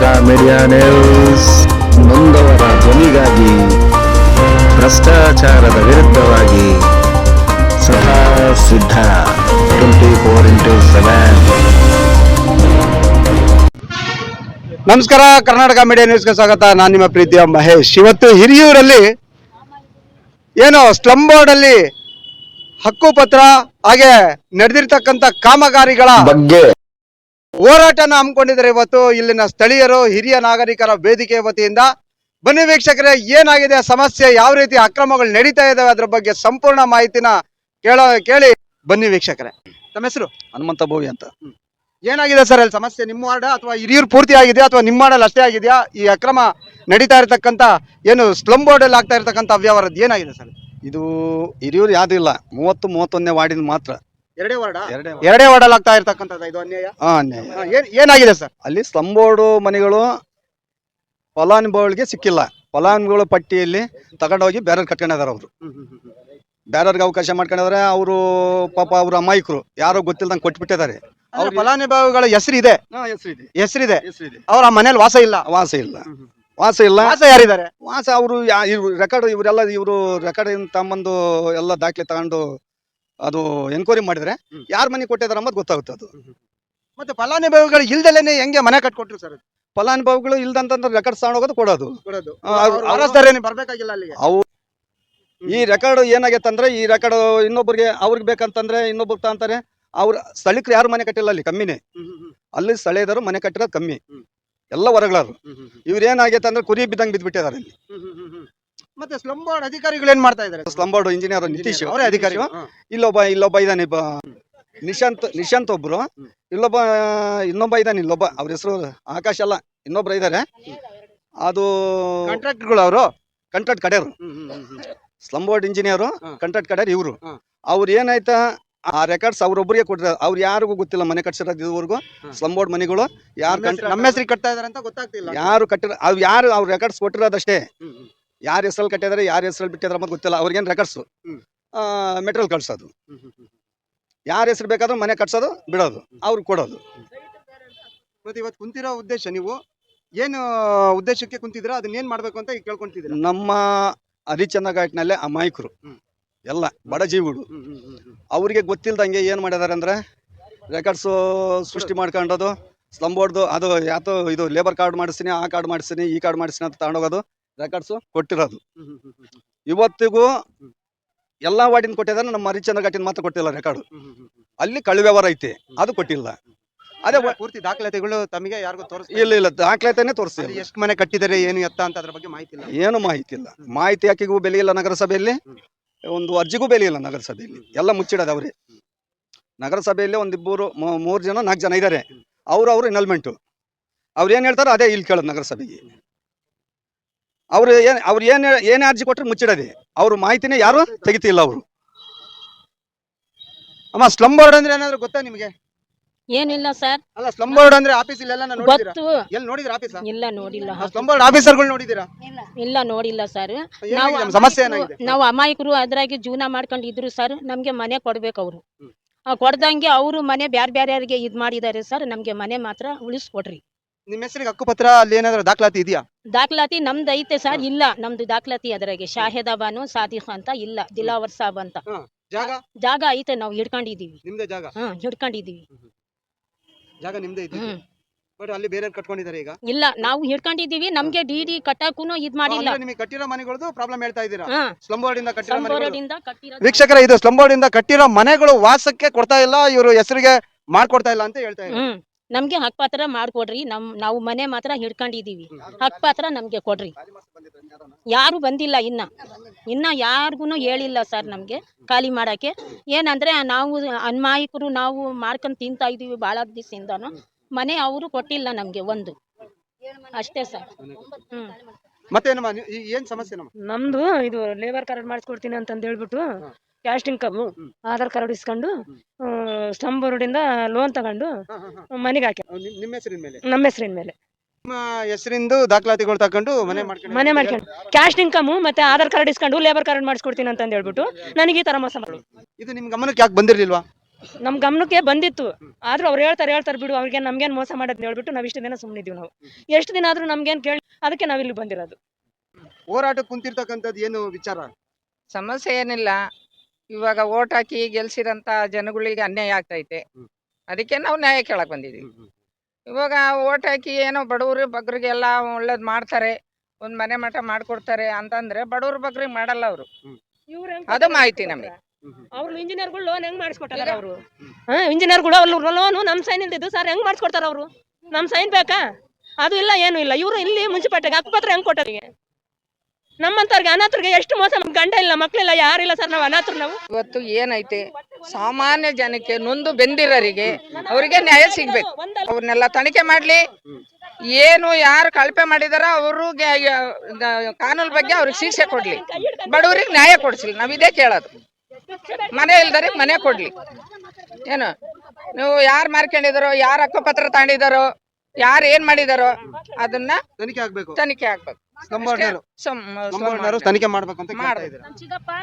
Karnataka media news ನೊಂದವರ ಧ್ವನಿಗಾಗಿ ಭ್ರಷ್ಟಾಚಾರದ ವಿರುದ್ಧವಾಗಿ ಸದಾ ಸಿದ್ಧ 24x7. ನಮಸ್ಕಾರ, ಕರ್ನಾಟಕ ಮೀಡಿಯಾ ನ್ಯೂಸ್ಗೆ ಸ್ವಾಗತ. ನಾನು ನಿಮ್ಮ ಪ್ರೀತಿಯ ಮಹೇಶ್. ಇವತ್ತು ಹಿರಿಯೂರಲ್ಲಿ ಏನು ಸ್ಲಮ್ ಬೋರ್ಡ್ ಅಲ್ಲಿ ಹಕ್ಕುಪತ್ರ ಹಾಗೆ ನಡೆದಿರ್ತಕ್ಕಂಥ ಕಾಮಗಾರಿಗಳ ಬಗ್ಗೆ ಹೋರಾಟನ ಹಮ್ಮಿಕೊಂಡಿದ್ದಾರೆ. ಇವತ್ತು ಇಲ್ಲಿನ ಸ್ಥಳೀಯರು, ಹಿರಿಯ ನಾಗರಿಕರ ವೇದಿಕೆ ವತಿಯಿಂದ. ಬನ್ನಿ ವೀಕ್ಷಕರೇ, ಏನಾಗಿದೆ ಸಮಸ್ಯೆ, ಯಾವ ರೀತಿ ಅಕ್ರಮಗಳು ನಡೀತಾ ಇದಾವೆ, ಅದ್ರ ಬಗ್ಗೆ ಸಂಪೂರ್ಣ ಮಾಹಿತಿನ ಕೇಳಿ ಬನ್ನಿ ವೀಕ್ಷಕರೇ. ತಮ್ಮ ಹೆಸರು? ಹನುಮಂತ ಬೋವಿ ಅಂತ. ಏನಾಗಿದೆ ಸರ್ ಅಲ್ಲಿ ಸಮಸ್ಯೆ? ನಿಮ್ಮ ವಾರ್ಡ್ ಅಥವಾ ಹಿರಿಯೂರು ಪೂರ್ತಿ ಆಗಿದೆಯಾ ಅಥವಾ ನಿಮ್ಮ ವಾರ್ಡಲ್ಲಿ ಅಷ್ಟೇ ಆಗಿದೆಯಾ? ಈ ಅಕ್ರಮ ನಡೀತಾ ಇರತಕ್ಕಂತ ಏನು ಸ್ಲಮ್ ಬೋರ್ಡ್ ಅಲ್ಲಿ ಆಗ್ತಾ ಇರತಕ್ಕಂತ ಅವ್ಯವಹಾರದ್ದು ಏನಾಗಿದೆ ಸರ್? ಇದು ಹಿರಿಯೂರು ಯಾವ್ದು ಇಲ್ಲ, 30-31ನೇ ವಾರ್ಡಿನ ಮಾತ್ರ. ಎರಡೇ ವಾರ್ಡ್ ಅಲ್ಲಿ ಆಗ್ತಾ ಇರತಕ್ಕಂಥದ್ದು ಇದು ಅನ್ಯಾಯ. ಅನ್ಯಾಯ. ಏನಾಗಿದೆ ಸರ್ ಅಲ್ಲಿ ಸ್ಲಮ್ ಬೋರ್ಡ್ ಮನೆಗಳು ಫಲಾನುಭವಿಗಳಿಗೆ ಸಿಕ್ಕಿಲ್ಲ. ಫಲಾನುಭವಿಗಳ ಪಟ್ಟಿಯಲ್ಲಿ ತಗೊಂಡೋಗಿ ಬೇರೆ ಕಟ್ಕೊಂಡಿದಾರೆ. ಅವರು ಬೇರೆಯವ್ರಿಗೆ ಅವಕಾಶ ಮಾಡ್ಕೊಂಡಿದ್ದಾರೆ. ಅವರು ಪಾಪ ಅವ್ರ ಅಮಾಯಕರು, ಯಾರೋ ಗೊತ್ತಿಲ್ದಂಗೆ ಕೊಟ್ಬಿಟ್ಟಿದ್ದಾರೆ. ಅವ್ರ ಫಲಾನುಭವಿಗಳ ಹೆಸರಿದೆ, ಹೆಸರಿದೆ, ಅವ್ರ ಮನೇಲಿ ವಾಸ ಇಲ್ಲ. ವಾಸ ಯಾರಿದ್ದಾರೆ? ವಾಸ ಅವರು ರೆಕಾರ್ಡ್, ಇವರು ರೆಕಾರ್ಡ್ ತಮ್ಮಂದು ಎಲ್ಲ ದಾಖಲೆ ತಗೊಂಡು ಅದು ಎನ್ಕ್ವೈರಿ ಮಾಡಿದ್ರೆ ಯಾರ ಮನೆ ಕೊಟ್ಟಿದಾರ ಅನ್ನೋದು ಗೊತ್ತಾಗುತ್ತೆ. ಅದು ಮತ್ತೆ ಫಲಾನುಭವಿಗಳು ಇಲ್ದಲೇನೆ ಹೆಂಗೆ ಮನೆ ಕಟ್ಕೊಟ್ರು ಸರ್? ಫಲಾನುಭವಿಗಳು ಇಲ್ದಂತಂದ್ರೆ ರೆಕಾರ್ಡ್ ತಗೊಂಡೋಗೋದು ಕೊಡೋದು. ಬರ್ಬೇಕಾಗಿಲ್ಲ ಅಲ್ಲಿಗೆ. ಅವು ಈ ರೆಕಾರ್ಡ್ ಏನಾಗೈತೆ ಅಂದ್ರೆ, ಈ ರೆಕಾರ್ಡ್ ಇನ್ನೊಬ್ಬರಿಗೆ ಅವ್ರಿಗೆ ಬೇಕಂತಂದ್ರೆ ಇನ್ನೊಬ್ಬರು ಅಂತಾರೆ. ಅವ್ರ ಸ್ಥಳೀಕರು ಯಾರು ಮನೆ ಕಟ್ಟಿಲ್ಲ, ಅಲ್ಲಿ ಕಮ್ಮಿನೇ. ಅಲ್ಲಿ ಸ್ಥಳೀಯರು ಮನೆ ಕಟ್ಟಿರೋದು ಕಮ್ಮಿ, ಎಲ್ಲ ಹೊರಗಳರು. ಇವ್ರೇನಾಗೈತೆ ಅಂದ್ರೆ ಕುರಿ ಬಿದ್ದಂಗೆ ಬಿದ್ಬಿಟ್ಟಿದ್ದಾರೆ ಇಲ್ಲಿ. ಮತ್ತೆ ಸ್ಲಮ್ ಬೋರ್ಡ್ ಅಧಿಕಾರಿಗಳು ಏನ್ ಮಾಡ್ತಾ ಇದಾರೆ? ಸ್ಲಮ್ ಬೋರ್ಡ್ ಇಂಜಿನಿಯರ್ ನಿತೀಶ್ ಅವರೇ ಅಧಿಕಾರಿ. ಇಲ್ಲೊಬ್ಬ ಇದ್ದಾನೆ, ನಿಶಾಂತ್ ಒಬ್ರು. ಇನ್ನೊಬ್ಬ ಇದ್ದಾನೆ, ಇಲ್ಲೊಬ್ಬ. ಅವ್ರ ಹೆಸರು ಆಕಾಶ್ ಅಲ್ಲ, ಇನ್ನೊಬ್ರು ಇದಾರೆ. ಅದು ಕಾಂಟ್ರಾಕ್ಟ್ಗಳು, ಅವರು ಕಾಂಟ್ರಾಕ್ಟ್ ಕಡೆಯವರು. ಸ್ಲಮ್ ಬೋರ್ಡ್ ಇಂಜಿನಿಯರು, ಕಾಂಟ್ರಾಕ್ಟ್ ಕಡೆಯರು ಇವರು. ಅವ್ರು ಏನಾಯ್ತಾ, ಆ ರೆಕಾರ್ಡ್ಸ್ ಅವ್ರೊಬ್ಬರಿಗೆ ಕೊಟ್ಟಿದ್ದಾರೆ. ಅವ್ರು ಯಾರಿಗೂ ಗೊತ್ತಿಲ್ಲ ಮನೆ ಕಟ್ಸಿರೋದು ಇದುವರೆಗೂ. ಸ್ಲಮ್ ಬೋರ್ಡ್ ಮನೆಗಳು ಯಾರು ನಮ್ಮ ಹೆಸರಿಗೆ ಕಟ್ತಾ ಇದಾರೆ ಅಂತ ಗೊತ್ತಾಗ್ತಿಲ್ಲ. ಯಾರು ಕಟ್ಟಿರೋ ಯಾರು ಅವ್ರ ರೆಕಾರ್ಡ್ಸ್ ಕೊಟ್ಟಿರೋದಷ್ಟೇ. ಯಾರ ಹೆಸರಲ್ಲಿ ಕಟ್ಟಿದಾರೆ, ಯಾರ ಹೆಸರಲ್ಲಿ ಬಿಟ್ಟಿದ್ರೆ ಮತ್ತೆ ಗೊತ್ತಿಲ್ಲ. ಅವ್ರಿಗೇನು ರೆಕಾರ್ಡ್ಸ್ ಮೆಟೀರಿಯಲ್ ಕಳ್ಸೋದು, ಯಾರ ಹೆಸರು ಬೇಕಾದ್ರೂ ಮನೆ ಕಟ್ಸೋದು, ಬಿಡೋದು, ಅವ್ರಿಗೆ ಕೊಡೋದು. ಮತ್ತೆ ಇವತ್ತು ಕುಂತಿರೋ ಉದ್ದೇಶ, ನೀವು ಏನು ಉದ್ದೇಶಕ್ಕೆ ಕುಂತಿದ್ರ, ಅದನ್ನೇನ್ ಮಾಡ್ಬೇಕು ಅಂತ ಕೇಳ್ಕೊಂತಿದ್ದೀರಾ? ನಮ್ಮ ಹರಿಚಂದ್ರ ಘಾಟ್ನಲ್ಲೇ ಅಮಾಯಕರು ಎಲ್ಲ ಬಡ ಜೀವಿಗಳು, ಅವ್ರಿಗೆ ಗೊತ್ತಿಲ್ದಂಗೆ ಏನ್ ಮಾಡಿದಾರೆ ಅಂದ್ರೆ ರೆಕಾರ್ಡ್ಸ್ ಸೃಷ್ಟಿ ಮಾಡ್ಕೊಂಡೋದು. ಸ್ಲಮ್ ಬೋರ್ಡ್ದು ಅದು ಯಾತೋ ಇದು ಲೇಬರ್ ಕಾರ್ಡ್ ಮಾಡಿಸ್ತೀನಿ, ಆ ಕಾರ್ಡ್ ಮಾಡಿಸ್ತೀನಿ, ಈ ಕಾರ್ಡ್ ಮಾಡಿಸ್ತೀನಿ ಅಂತ ತಗೊಂಡೋಗೋದು. ರೆಕಾರ್ಡ್ಸ್ ಕೊಟ್ಟಿರೋದು ಇವತ್ತಿಗೂ ಎಲ್ಲಾ ವಾರ್ಡಿನ ಕೊಟ್ಟಿದ್ದಾರೆ. ನಮ್ಮ ಹರಿಚಂದ್ರ ಘಾಟಿನ ಮಾತ್ರ ಕೊಟ್ಟಿಲ್ಲ ರೆಕಾರ್ಡ್. ಅಲ್ಲಿ ಕಳ್ಳ ವ್ಯವಹಾರ ಐತೆ, ಅದು ಕೊಟ್ಟಿಲ್ಲ. ಅದೇ ಪೂರ್ತಿ ದಾಖಲಾತಿಗಳು ತಮಗೆ ಯಾರಿಗೂ ಇಲ್ಲ ದಾಖಲಾತಿನೇ ತೋರಿಸ್ತೀವಿ. ಎಷ್ಟು ಮನೆ ಕಟ್ಟಿದರೆ, ಏನು ಎತ್ತ ಅಂತ ಅದ್ರ ಬಗ್ಗೆ ಮಾಹಿತಿ ಇಲ್ಲ. ಏನು ಮಾಹಿತಿ ಇಲ್ಲ. ಮಾಹಿತಿ ಹಾಕಿಗೂ ಬೆಲೆ ಇಲ್ಲ ನಗರಸಭೆಯಲ್ಲಿ, ಒಂದು ಅರ್ಜಿಗೂ ಬೆಲೆ ಇಲ್ಲ ನಗರಸಭೆಯಲ್ಲಿ. ಎಲ್ಲ ಮುಚ್ಚಿಡೋದು ಅವ್ರೆ. ನಗರಸಭೆಯಲ್ಲಿ ಒಂದಿಬ್ಬರು 3 ಜನ 4 ಜನ ಇದ್ದಾರೆ. ಅವ್ರು ಇನ್ವಾಲ್ವ್ಮೆಂಟು. ಅವ್ರು ಏನ್ ಹೇಳ್ತಾರೋ ಅದೇ ಇಲ್ಲಿ ಕೇಳೋದು ನಗರಸಭೆಗೆ. ಅವ್ರು ಏನೇ ಅರ್ಜಿ ಕೊಟ್ಟರೆ ಮುಚ್ಚಿಡೋದೆ. ಅವ್ರ ಮಾಹಿತಿನೇ ಯಾರು ತೆಗಿತಿಲ್ಲ ಅವರು. ಅಮ್ಮ, ಸ್ಲಮ್ ಬೋರ್ಡ್ ಅಂದ್ರೆ ಏನಾದ್ರು ಗೊತ್ತಾ ನಿಮಗೆ? ಏನಿಲ್ಲ ಸರ್. ಅಲ್ಲ, ಸ್ಲಮ್ ಬೋರ್ಡ್ ಅಂದ್ರೆ ಆಫೀಸ್ ಇಲ್ಲೆಲ್ಲ ಗೊತ್ತು. ಎಲ್ಲಿ ನೋಡಿದ್ರ ಆಫೀಸ್? ಇಲ್ಲ ನೋಡಿಲ್ಲ. ಸ್ಲಮ್ ಬೋರ್ಡ್ ಆಫೀಸರ್ಗಳು ನೋಡಿದೀರಾ? ಇಲ್ಲ ನೋಡಿಲ್ಲ ಸರ್. ಸಮಸ್ಯೆ ಏನಾಗಿದೆ? ನಾವು ಅಮಾಯಕರು ಅದ್ರಾಗೆ ಜೀವನ ಮಾಡ್ಕೊಂಡಿದ್ರು ಸರ್. ನಮ್ಗೆ ಮನೆ ಕೊಡ್ಬೇಕು ಅವರು. ಕೊಡ್ದಂಗೆ ಅವರು ಮನೆ ಬ್ಯಾರ್ಯಾರಿಗೆ ಇದ್ ಮಾಡಿದ್ದಾರೆ ಸರ್. ನಮ್ಗೆ ಮನೆ ಮಾತ್ರ ಉಳಿಸ್ಕೊಡ್ರಿ. ನಿಮ್ಮ ಹೆಸರಿಗೆ ಹಕ್ಕುಪತ್ರ ಅಲ್ಲಿ ಏನಾದ್ರು ದಾಖಲಾತಿ ಇದೆಯಾ? ದಾಖಲಾತಿ ನಮ್ದು ಐತೆ ಸರ್. ಇಲ್ಲ, ನಮ್ದು ದಾಖಲಾತಿ ಅದ್ರಾಗೆ ಶಾಹಿದಾ ಬಾನು ಸಾದಿಕ್ ಅಂತ ಇಲ್ಲ, ದಿಲಾವರ್ ಸಾಬ್ ಅಂತ ಜಾಗ ಐತೆ. ನಾವು ಹಿಡ್ಕೊಂಡಿದೀವಿ. ನಿಮ್ದೇ ಜಾಗ? ಹಿಡ್ಕೊಂಡಿದೀವಿ. ಜಾಗ ನಿಮ್ದೇ ಇದೆ, ಬಟ್ ಅಲ್ಲಿ ಬೇರೆ ಕಟ್ಕೊಂಡಿದ್ದಾರೆ ಈಗ. ಇಲ್ಲ, ನಾವು ಹಿಡ್ಕೊಂಡಿದೀವಿ. ನಮ್ಗೆ ಡಿಡಿ ಕಟ್ಟಕ್ಕೂ ಇದ್ ಮಾಡಿಲ್ಲ. ನಿಮಗೆ ಕಟ್ಟಿರೋ ಮನೆಗಳದ್ದು ಪ್ರಾಬ್ಲಮ್ ಹೇಳ್ತಾ ಇದ್ದೀರಾ? ಸ್ಲಮ್ ಬೋರ್ಡ್ ಇಂದ ಕಟ್ಟಿರೋ ವೀಕ್ಷಕರ, ಇದು ಸ್ಲಮ್ ಬೋರ್ಡ್ ಇಂದ ಕಟ್ಟಿರೋ ಮನೆಗಳು ವಾಸಕ್ಕೆ ಕೊಡ್ತಾ ಇಲ್ಲ, ಇವರು ಹೆಸರಿಗೆ ಮಾಡ್ಕೊಡ್ತಾ ಇಲ್ಲ ಅಂತ ಹೇಳ್ತಾ ಇದ್ದಾರೆ. ನಮ್ಗೆ ಹಕ್ಪತ್ರ ಮಾಡ್ಕೊಡ್ರಿ. ನಾವು ಮನೆ ಮಾತ್ರ ಹಿಡ್ಕೊಂಡಿದೀವಿ. ಹಕ್ಪತ್ರ ನಮ್ಗೆ ಕೊಡ್ರಿ. ಯಾರು ಬಂದಿಲ್ಲ ಇನ್ನ ಯಾರಿಗೂ ಹೇಳಿಲ್ಲ ಸರ್ ನಮ್ಗೆ ಖಾಲಿ ಮಾಡಕ್ಕೆ. ಏನಂದ್ರೆ ನಾವು ಅನ್ಮಾಯಿಕರು, ನಾವು ಮಾಡ್ಕೊಂಡ್ ತಿಂತಾ ಇದೀವಿ ಬಹಳ ದಿವಸದಿಂದಾನು. ಮನೆ ಅವರು ಕೊಟ್ಟಿಲ್ಲ ನಮ್ಗೆ ಒಂದು, ಅಷ್ಟೇ ಸರ್. ಮತ್ತೆ ಏನ್ ಸಮಸ್ಯೆ? ನಮ್ದು ಇದು ಲೇಬರ್ ಕಾರ್ಡ್ ಮಾಡಿಸ್ಕೊಡ್ತೀನಿ ಅಂತಂದು ಹೇಳ್ಬಿಟ್ಟು ಕ್ಯಾಸ್ಟ್ ಇನ್ಕಮ್ ಆಧಾರ್ ಕಾರ್ಡ್ ಇಸ್ಕೊಂಡು ಸ್ಲಮ್ ಬೋರ್ಡ್ ಇಂದ ಲೋನ್ ತಗೊಂಡು ಮನೆಗೆ ಹಾಕಿ. ನಿಮ್ಮ ಹೆಸರಿನ ಮೇಲೆ? ನಮ್ಮ ಹೆಸರಿನ ಮೇಲೆ. ನಿಮ್ಮ ಹೆಸರಿಂದು ದಾಖಲಾತಿಗಳು ತಗೊಂಡು ಮನೆ ಮಾಡ್ಕೊಂಡು ಕ್ಯಾಸ್ಟ್ ಇನ್ಕಮ್ ಮತ್ತೆ ಆಧಾರ್ ಕಾರ್ಡ್ ಇಸ್ಕೊಂಡು ಲೇಬರ್ ಕಾರ್ಡ್ ಮಾಡಿಸ್ಕೊಡ್ತೀನಿ ಅಂತ ಹೇಳ್ಬಿಟ್ಟು ನನಗೆ ಈ ತರ ಮೋಸ ಮಾಡಿ. ಇದು ನಿಮ್ ಗಮನಕ್ಕೆ ಯಾಕೆ ಬಂದಿರ್ಲಿಲ್ವಾ? ನಮ್ ಗಮನಕ್ಕೆ ಬಂದಿತ್ತು. ಆದ್ರೂ ಅವ್ರು ಹೇಳ್ತಾರೆ ಬಿಡು, ಅವ್ರಿಗೆ ನಮ್ಗೇನ್ ಮೋಸ ಮಾಡೋದ್ ಹೇಳ್ಬಿಟ್ಟು ನಾವ್ ಇಷ್ಟು ದಿನ ಸುಮ್ಮನಿದೀವಿ. ನಾವು ಎಷ್ಟು ದಿನ ಆದ್ರೂ ನಮ್ಗೇನ್ ಕೇಳಿ ಅದಕ್ಕೆ ನಾವ್ ಇಲ್ಲಿ ಬಂದಿರೋದು. ಹೋರಾಟ ಕುಂತಿರ್ತಕ್ಕಂಥದ್ದು ಏನು ವಿಚಾರ? ಸಮಸ್ಯೆ ಏನಿಲ್ಲ. ಇವಾಗ ಓಟ್ ಹಾಕಿ ಗೆಲ್ಸಿರಂತ ಜನಗಳಿಗೆ ಅನ್ಯಾಯ ಆಗ್ತೈತೆ. ಅದಕ್ಕೆ ನಾವು ನ್ಯಾಯ ಕೇಳಕ್ ಬಂದಿದೀವಿ. ಇವಾಗ ಓಟ್ ಹಾಕಿ ಏನೋ ಬಡವರು ಬಗ್ಗರಿಗೆಲ್ಲ ಒಳ್ಳೇದ್ ಮಾಡ್ತಾರೆ, ಒಂದ್ ಮನೆ ಮಠ ಮಾಡ್ಕೊಡ್ತಾರೆ ಅಂತಂದ್ರೆ ಬಡವ್ರ ಬಗ್ರಿಗೆ ಮಾಡಲ್ಲ ಅವರು. ಅದು ಮಾಹಿತಿ ನಮಗೆ. ಅವ್ರು ಇಂಜಿನಿಯರ್ಗಳು ಲೋನ್ ಹೆಂಗ್ ಮಾಡಿಸ್ಕೊಟ್ಟಾರ ಅವರು? ಇಂಜಿನಿಯರ್ಗಳು ಅವ್ರು ಲೋನು ನಮ್ ಸೈನ್ ಇಲ್ದಿದ್ದು ಸರ್ ಹೆಂಗ್ ಮಾಡಿಸ್ಕೊಡ್ತಾರ ಅವರು? ನಮ್ ಸೈನ್ ಬೇಕಾ? ಅದು ಇಲ್ಲ, ಏನು ಇಲ್ಲ. ಇವ್ರು ಇಲ್ಲಿ ಮುನ್ಸಿಪಾಲ್ಟಿಗೆ ಹಕ್ಕುಪತ್ರ ಹೆಂಗ್ ಕೊಟ್ಟರಿಗೆ? ನಮ್ಮಂತವ್ರಿಗೆ ಅನಾಥರಿಗೆ ಎಷ್ಟು ಮೋಸ. ಗಂಡ ಇಲ್ಲ, ಮಕ್ಳಿಲ್ಲ, ಯಾರಿಲ್ಲ ಸರ್. ನಾವು ಅನಾಥರು. ನಾವು ಇವತ್ತು ಏನೈತೆ, ಸಾಮಾನ್ಯ ಜನಕ್ಕೆ ನೊಂದು ಬೆಂದಿರೋರಿಗೆ ಅವರಿಗೆ ನ್ಯಾಯ ಸಿಗ್ಬೇಕು. ಅವ್ರನ್ನೆಲ್ಲ ತನಿಖೆ ಮಾಡ್ಲಿ. ಏನು ಯಾರು ಕಳಪೆ ಮಾಡಿದಾರ ಅವ್ರಿಗೆ ಕಾನೂನು ಬಗ್ಗೆ ಅವ್ರಿಗೆ ಶಿಕ್ಷೆ ಕೊಡ್ಲಿ. ಬಡವರಿಗೆ ನ್ಯಾಯ ಕೊಡ್ಸಿಲ್ಲ. ನಾವ್ ಇದೇ ಕೇಳೋದು. ಮನೆ ಇಲ್ದಾರೆ ಮನೆ ಕೊಡ್ಲಿ. ಏನು ನೀವು ಯಾರು ಮಾರ್ಕೊಂಡಿದಾರೋ, ಯಾರು ಹಕ್ಕುಪತ್ರ ತಗೊಂಡಿದಾರೋ, ಯಾರು ಏನ್ ಮಾಡಿದಾರೋ ಅದನ್ನ ತನಿಖೆ ಆಗ್ಬೇಕು. ತನಿಖೆ ಮಾಡ್ಬೇಕು ಅಂತ ಕೇಳ್ತಾ ಇದ್ದಾರೆ.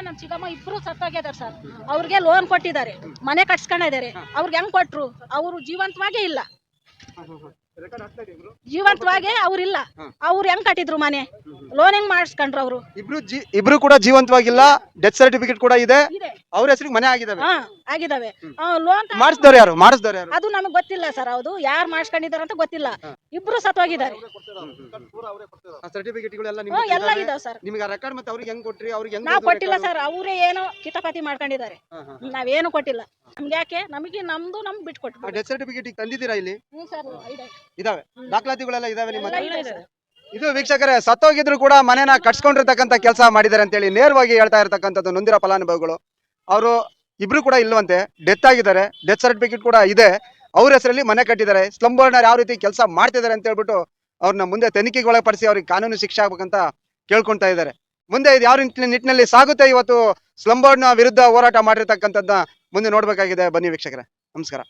ನಮ್ ಚಿಕ್ಕಮ್ಮ ಇಬ್ರು ಸತ್ತೋಗ್ಯಾರ ಸರ್. ಅವ್ರಿಗೆ ಲೋನ್ ಕೊಟ್ಟಿದ್ದಾರೆ, ಮನೆ ಕಟ್ಸ್ಕೊಂಡಿದ್ದಾರೆ. ಅವ್ರಿಗೆ ಹೆಂಗ್ ಕೊಟ್ರು? ಅವ್ರು ಜೀವಂತವಾಗೇ ಇಲ್ಲ. ಜೀವಂತವಾಗೇ ಅವ್ರಿಲ್ಲ. ಅವ್ರು ಹೆಂಗ್ ಕಟ್ಟಿದ್ರು ಮನೆ? ಲೋನ್ ಹೆಂಗ್ ಮಾಡಿಸ್ಕೊಂಡ್ರು ಅವ್ರು? ಇಬ್ರು ಕೂಡ ಜೀವಂತವಾಗಿಲ್ಲ. ಡೆತ್ ಸರ್ಟಿಫಿಕೇಟ್ ಕೂಡ ಇದೆ. ಅವ್ರ ಹೆಸರಿಗೆ ಮನೆ ಆಗಿದಾವೆ. ಆಗಿದಾವೆ. ಲೋನ್ ಮಾಡಿಸಿದವ್ರು ಯಾರು? ಅದು ನಮಗ್ ಗೊತ್ತಿಲ್ಲ ಸರ್. ಹೌದು, ಯಾರು ಮಾಡಿಸ್ಕೊಂಡಿದಾರ ಅಂತ ಗೊತ್ತಿಲ್ಲ. ಇಬ್ರು ಸತ್ತೋಗಿದ್ದಾರೆ. ಸರ್ಟಿಫಿಕೇಟ್ ಗಳೆಲ್ಲ ಎಲ್ಲ ಇದಾವೆ ಸರ್. ನಿಮಗೆ ರೆಕಾರ್ಡ್ ಮತ್ತೆ ಅವ್ರಿಗೆ ಹೆಂಗ್ ಕೊಟ್ರಿ? ಅವ್ರಿಗೆ ಹೆಂಗ್ ನಾವ್ ಕೊಟ್ಟಿಲ್ಲ ಸರ್. ಅವರೇ ಏನೋ ಕಿತಾಪತಿ ಮಾಡ್ಕೊಂಡಿದ್ದಾರೆ. ನಾವೇನು ಕೊಟ್ಟಿಲ್ಲ. ನಮ್ಗೆ ಯಾಕೆ? ನಮಗೆ ನಮ್ದು ಬಿಟ್ಕೊಟ್ಟು. ಡೆತ್ ಸರ್ಟಿಫಿಕೇಟ್ ತಂದಿದ್ದೀರಾ ಇಲ್ಲಿ? ಸರ್ ಇದಾವೆ, ದಾಖಲಾತಿಗಳೆಲ್ಲ ಇದಾವೆ ನಿಮ್ಮ ಹತ್ರ? ಇದು ವೀಕ್ಷಕರೇ, ಸತ್ತೋಗಿದ್ರು ಕೂಡ ಮನೆನ ಕಟ್ಸ್ಕೊಂಡಿರ್ತಕ್ಕಂಥ ಕೆಲಸ ಮಾಡಿದ್ದಾರೆ ಅಂತೇಳಿ ನೇರವಾಗಿ ಹೇಳ್ತಾ ಇರ್ತಕ್ಕಂಥದ್ದು ನೊಂದಿರೋ ಫಲಾನುಭವಿಗಳು. ಅವರು ಇಬ್ರು ಕೂಡ ಇಲ್ವಂತೆ, ಡೆತ್ ಆಗಿದ್ದಾರೆ. ಡೆತ್ ಸರ್ಟಿಫಿಕೇಟ್ ಕೂಡ ಇದೆ. ಅವ್ರ ಹೆಸರಲ್ಲಿ ಮನೆ ಕಟ್ಟಿದ್ದಾರೆ. ಸ್ಲಮ್ ಬೋರ್ಡ್ನರ್ ಯಾವ ರೀತಿ ಕೆಲಸ ಮಾಡ್ತಿದ್ದಾರೆ ಅಂತ ಹೇಳ್ಬಿಟ್ಟು ಅವ್ರನ್ನ ಮುಂದೆ ತನಿಖೆಗೆ ಒಳಪಡಿಸಿ ಅವ್ರಿಗೆ ಕಾನೂನು ಶಿಕ್ಷೆ ಆಗ್ಬೇಕಂತ ಕೇಳ್ಕೊಂತಾ ಇದ್ದಾರೆ. ಮುಂದೆ ಇದು ಯಾವ ನಿಟ್ಟಿನಲ್ಲಿ ಸಾಗುತ್ತೆ, ಇವತ್ತು ಸ್ಲಮ್ ಬೋರ್ಡ್ನ ವಿರುದ್ಧ ಹೋರಾಟ ಮಾಡಿರ್ತಕ್ಕಂಥದ್ದನ್ನ ಮುಂದೆ ನೋಡ್ಬೇಕಾಗಿದೆ. ಬನ್ನಿ ವೀಕ್ಷಕರೇ, ನಮಸ್ಕಾರ.